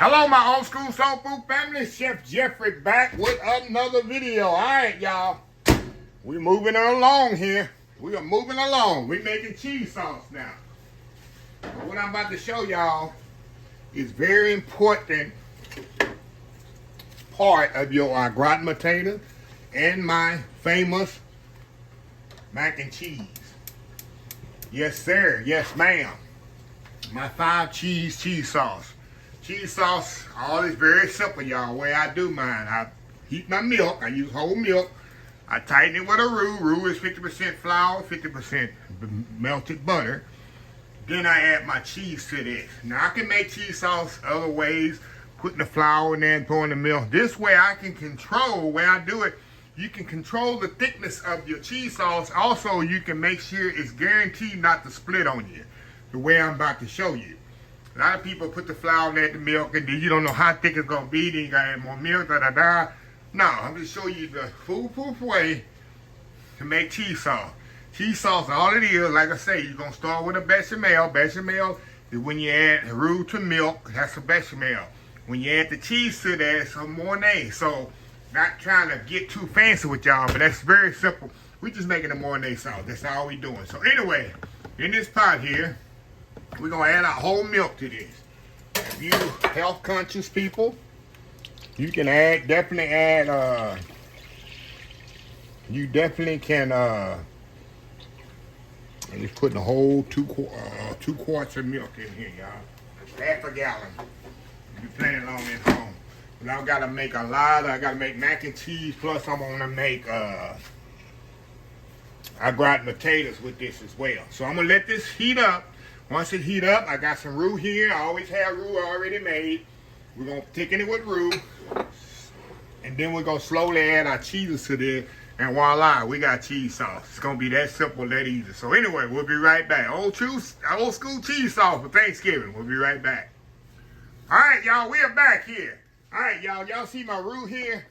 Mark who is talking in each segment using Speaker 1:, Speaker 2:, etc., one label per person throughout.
Speaker 1: Hello, my old school soul food family. Chef Jeffrey back with another video. All right, y'all. We're moving along here. We are moving along. We're making cheese sauce now. What I'm about to show y'all is very important part of your gratin potato and my famous mac and cheese. Yes, sir. Yes, ma'am. My 5 cheese sauce. Cheese sauce, all is very simple, y'all. The way I do mine, I heat my milk. I use whole milk. I tighten it with a roux. Roux is 50% flour, 50% melted butter. Then I add my cheese to this. Now I can make cheese sauce other ways, putting the flour in there and pouring the milk. This way I can control, when I do it, you can control the thickness of your cheese sauce. Also, you can make sure it's guaranteed not to split on you, the way I'm about to show you. A lot of people put the flour in the milk and then you don't know how thick it's going to be. Then you got to add more milk, da-da-da. No, I'm going to show you the foolproof way to make cheese sauce. Cheese sauce, all it is, like I say, you're going to start with a bechamel. Bechamel is when you add roux to milk, that's a bechamel. When you add the cheese to that, it's a mornay. So, not trying to get too fancy with y'all, but that's very simple. We're just making a mornay sauce. That's all we're doing. So anyway, in this pot here, we're going to add our whole milk to this. If you health conscious people, you can definitely add, you definitely can, I'm just putting a whole 2 quarts of milk in here, y'all. Half a gallon. If you're planning on at home. But I've got to make a lot. I got to make mac and cheese, plus I'm going to make, I gratin potatoes with this as well. So I'm going to let this heat up. Once it heat up, I got some roux here. I always have roux already made. We're going to thicken it with roux. And then we're going to slowly add our cheeses to this. And voila, we got cheese sauce. It's going to be that simple, that easy. So anyway, we'll be right back. Old school cheese sauce for Thanksgiving. We'll be right back. All right, y'all, we are back here. All right, y'all see my roux here?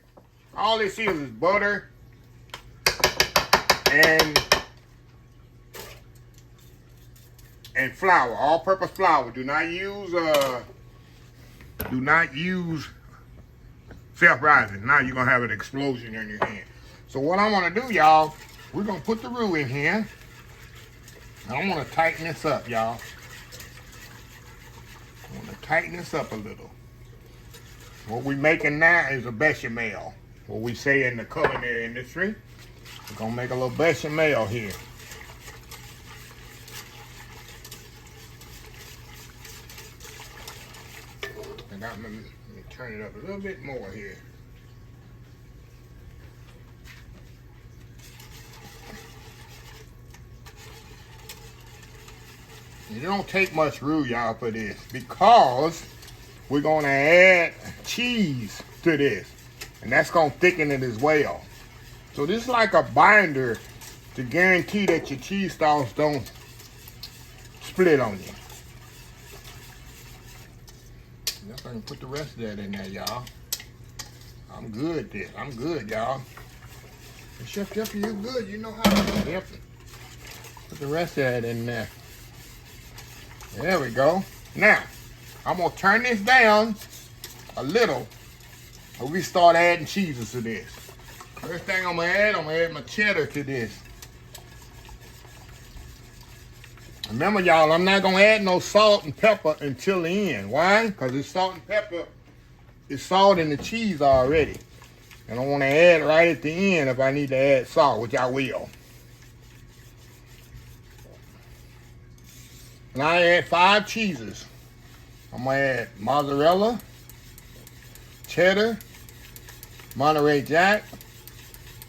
Speaker 1: All this is butter and flour, all-purpose flour. Do not use self-rising. Now you're gonna have an explosion in your hand. So what I want to do, y'all, we're gonna put the roux in here. I want to tighten this up, y'all. I want to tighten this up a little. What we're making now is a bechamel. What we say in the culinary industry. We're gonna make a little bechamel here. Let me turn it up a little bit more here. You don't take much roux, y'all, for this, because we're going to add cheese to this, and that's going to thicken it as well. So this is like a binder to guarantee that your cheese sauce don't split on you. I can put the rest of that in there, y'all. I'm good there. I'm good, y'all. And Chef Jeffrey, you good. You know how to do it. Put the rest of that in there. There we go. Now, I'm going to turn this down a little and we start adding cheeses to this. First thing I'm going to add my cheddar to this. Remember, y'all, I'm not going to add no salt and pepper until the end. Why? Because it's salt and pepper. It's salt in the cheese already. And I want to add right at the end if I need to add salt, which I will. And I add 5 cheeses. I'm going to add mozzarella, cheddar, Monterey Jack,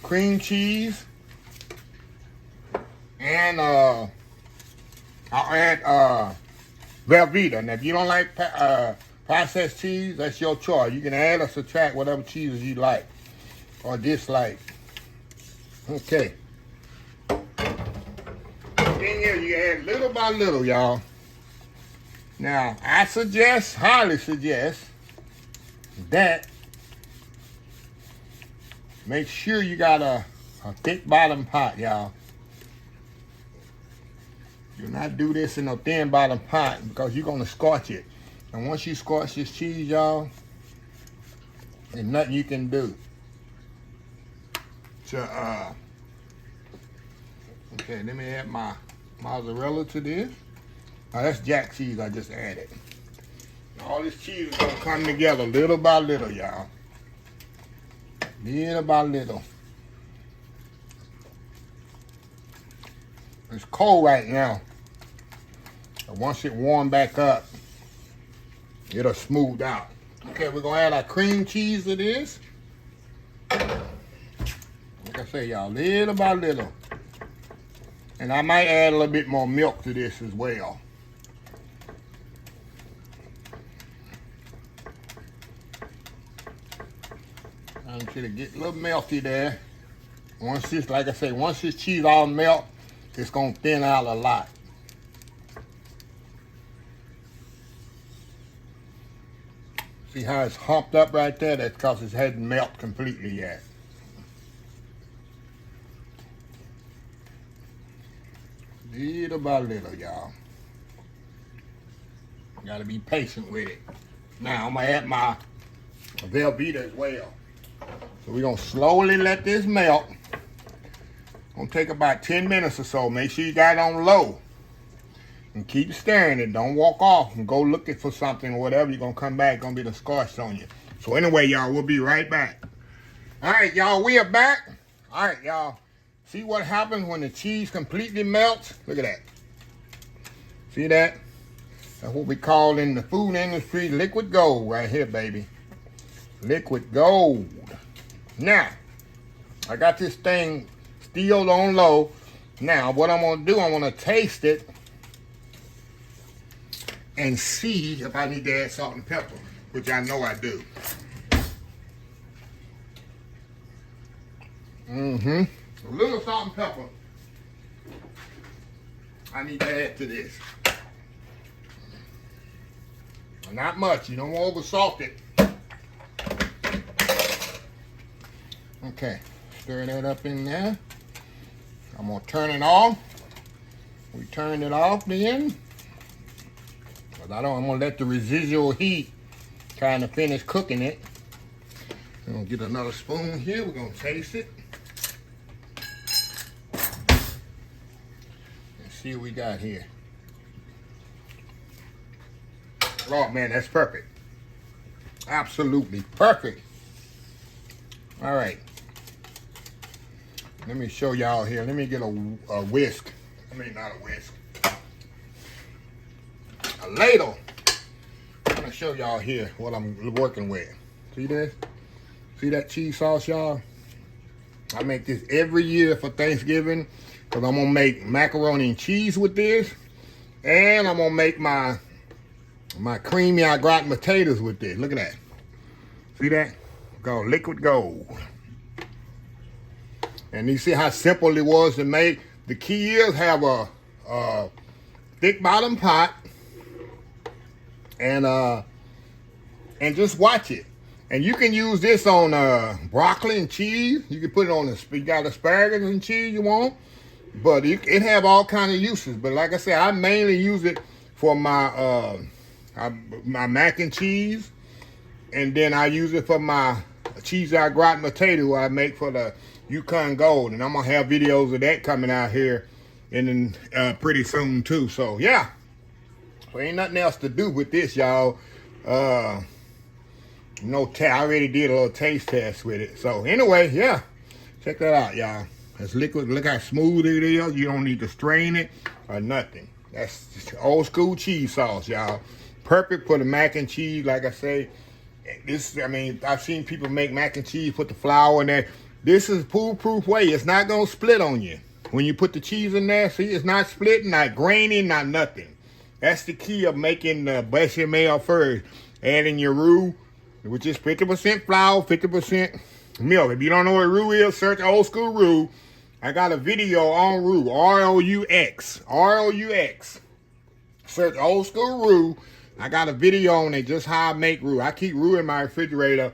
Speaker 1: cream cheese, and I'll add Velveeta. Now, if you don't like processed cheese, that's your choice. You can add or subtract whatever cheeses you like or dislike. Okay. Then here you add little by little, y'all. Now, I suggest, highly suggest, that make sure you got a thick bottom pot, y'all. Do not do this in a thin bottom pot because you're going to scorch it. And once you squash this cheese, y'all, there's nothing you can do to, okay, let me add my mozzarella to this. Now that's jack cheese I just added. All this cheese is gonna come together little by little, y'all. Little by little. It's cold right now. But once it warm back up, it'll smooth out. Okay, we're gonna add our cream cheese to this. Like I say, y'all, little by little. And I might add a little bit more milk to this as well. I want you to get a little melty there. Once this, like I say, once this cheese all melt, it's gonna thin out a lot. See how it's humped up right there? That's because it hadn't melted completely yet. Little by little, y'all. Gotta be patient with it. Now I'm gonna add my Velveeta as well. So we're gonna slowly let this melt. Gonna take about 10 minutes or so. Make sure you got it on low. And keep stirring it. Don't walk off and go looking for something or whatever. You're gonna come back, gonna be the scorched on you. So anyway, y'all, we'll be right back. All right, y'all, we are back. All right, y'all. See what happens when the cheese completely melts? Look at that. See that? That's what we call in the food industry liquid gold right here, baby. Liquid gold. Now, I got this thing still on low. Now, what I'm gonna do, I'm gonna taste it and see if I need to add salt and pepper, which I know I do. A little salt and pepper I need to add to this. Not much, you don't want to over salt it. Okay, stir that up in there. I'm gonna turn it off. We turn it off then. I'm gonna let the residual heat kind of finish cooking it. I'm gonna get another spoon here. We're gonna taste it. Let's see what we got here. Oh man, that's perfect. Absolutely perfect. All right. Let me show y'all here. Let me get a whisk. I mean, not a whisk. A ladle. I'm gonna show y'all here what I'm working with. See this? See that cheese sauce, y'all? I make this every year for Thanksgiving because I'm gonna make macaroni and cheese with this, and I'm gonna make my creamy au gratin potatoes with this. Look at that. See that? Called liquid gold. And you see how simple it was to make. The key is have a thick bottom pot and just watch it. And you can use this on broccoli and cheese. You can put it on you got asparagus and cheese you want, but it have all kinds of uses. But like I said, I mainly use it for my mac and cheese, and then I use it for my cheese au gratin potato I make for the Yukon Gold, and I'm gonna have videos of that coming out here in pretty soon too. So yeah, so ain't nothing else to do with this, y'all. I already did a little taste test with it. So anyway, yeah, check that out, y'all. It's liquid. Look how smooth it is. You don't need to strain it or nothing. That's just old school cheese sauce, y'all. Perfect for the mac and cheese. Like I say, I've seen people make mac and cheese, put the flour in there. This is foolproof way. It's not gonna split on you when you put the cheese in there. See, it's not splitting, not grainy, not nothing. That's the key of making the bechamel first. Adding your roux, which is 50% flour, 50% milk. If you don't know what roux is, search old school roux. I got a video on roux, R-O-U-X, R-O-U-X. Search old school roux. I got a video on it, just how I make roux. I keep roux in my refrigerator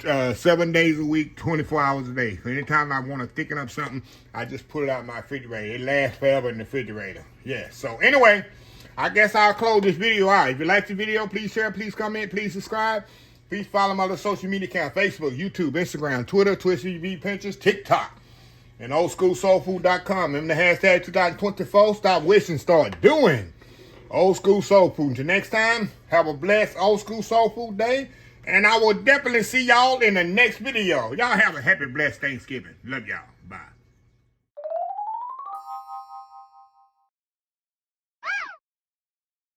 Speaker 1: 7 days a week, 24 hours a day. So anytime I want to thicken up something, I just put it out in my refrigerator. It lasts forever in the refrigerator. Yeah, so anyway, I guess I'll close this video out. If you like the video, please share, please comment, please subscribe. Please follow my other social media account, Facebook, YouTube, Instagram, Twitter, Twitch TV, Pinterest, TikTok, and oldschoolsoulfood.com. Remember the hashtag 2024. Stop wishing, start doing. Old School Soul Food. Until next time, have a blessed Old School Soul Food day. And I will definitely see y'all in the next video. Y'all have a happy, blessed Thanksgiving. Love y'all. Bye.